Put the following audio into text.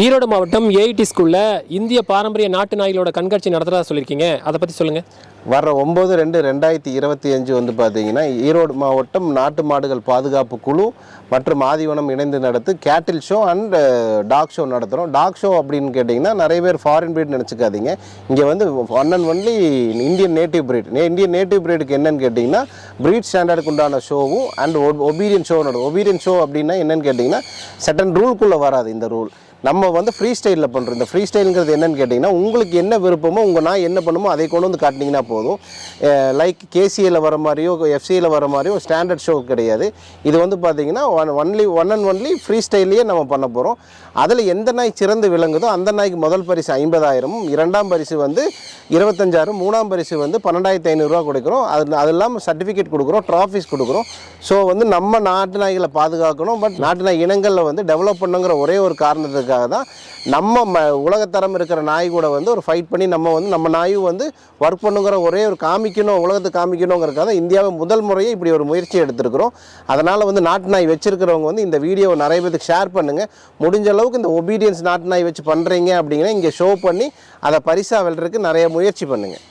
ஈரோடு மாவட்டம் ஏஐடி ஸ்கூலில் இந்திய பாரம்பரிய நாட்டு நாய்களோட கண்காட்சி நடத்துகிறதா சொல்லியிருக்கீங்க. அதை பற்றி சொல்லுங்கள். வர 9/2/2025 வந்து பார்த்தீங்கன்னா ஈரோடு மாவட்டம் நாட்டு மாடுகள் பாதுகாப்பு குழு மற்றும் ஆதிவனம் இணைந்து நடத்து cattle show and dog show நடத்துகிறோம். டாக் ஷோ அப்படின்னு கேட்டிங்கன்னா நிறைய பேர் ஃபாரின் பிரீட் நினச்சிக்காதீங்க. இங்கே வந்து one and only Indian native breed. Indian native பிரீடுக்கு என்னென்னு கேட்டிங்கன்னா பிரீட் ஸ்டாண்டர்டுக்கு உண்டான ஷோவும் அண்ட் ஒபீடியன் ஷோ நடக்கும். ஒபீடியன் ஷோ அப்படின்னா என்னென்னு கேட்டிங்கன்னா செட்டன் ரூல்குள்ளே வராது. இந்த ரூல் நம்ம வந்து ஃப்ரீ ஸ்டைலில் பண்ணுறோம். இந்த ஃப்ரீ ஸ்டைலுங்கிறது என்னென்னு கேட்டிங்கன்னா உங்களுக்கு என்ன விருப்பமோ உங்கள் நாய் என்ன பண்ணுமோ அதை கொண்டு வந்து காட்டினீங்கன்னா போதும். லைக் கேசிஏல வர மாதிரியோ எஃப்சியில் வர மாதிரியோ ஸ்டாண்டர்ட் ஷோ கிடையாது. இது வந்து பார்த்திங்கன்னா ஒன் அண்ட் ஒன்லி ஃப்ரீ ஸ்டைல்லையே நம்ம பண்ண போகிறோம். அதில் எந்த நாய் சிறந்து விளங்குதோ அந்த நாய்க்கு முதல் பரிசு 50,000, இரண்டாம் பரிசு வந்து 25,000, மூணாம் பரிசு வந்து 12,500 கொடுக்குறோம். அது இல்லாமல் சர்டிஃபிகேட் கொடுக்குறோம், ட்ராஃபிஸ் கொடுக்குறோம். ஸோ வந்து நம்ம நாட்டு நாய்களை பாதுகாக்கணும், பட் நாட்டு நாய் இனங்களில் வந்து டெவலப் பண்ணுங்கிற ஒரே ஒரு காரணத்துக்காக தான் நம்ம உலகத்தரம் இருக்கிற நாய் கூட வந்து ஒரு ஃபைட் பண்ணி நம்ம நாயும் வந்து ஒர்க் பண்ணுங்கிற ஒரே ஒரு காமிக்கணும், உலகத்துக்கு காமிக்கணுங்கிறதுக்காக இந்தியாவை முதல் முறையே இப்படி ஒரு முயற்சி எடுத்திருக்கிறோம். அதனால் வந்து நாட்டு நாய் வச்சிருக்கிறவங்க வந்து இந்த வீடியோவை நிறைய பேருக்கு ஷேர் பண்ணுங்கள். முடிஞ்ச அளவுக்கு இந்த ஒபீடியன்ஸ் நாட்டு நாய் வச்சு பண்ணுறீங்க அப்படிங்கன்னா இங்கே ஷோ பண்ணி அதை பரிசாக வெல்றதுக்கு நிறைய முயற்சி பண்ணுங்கள்.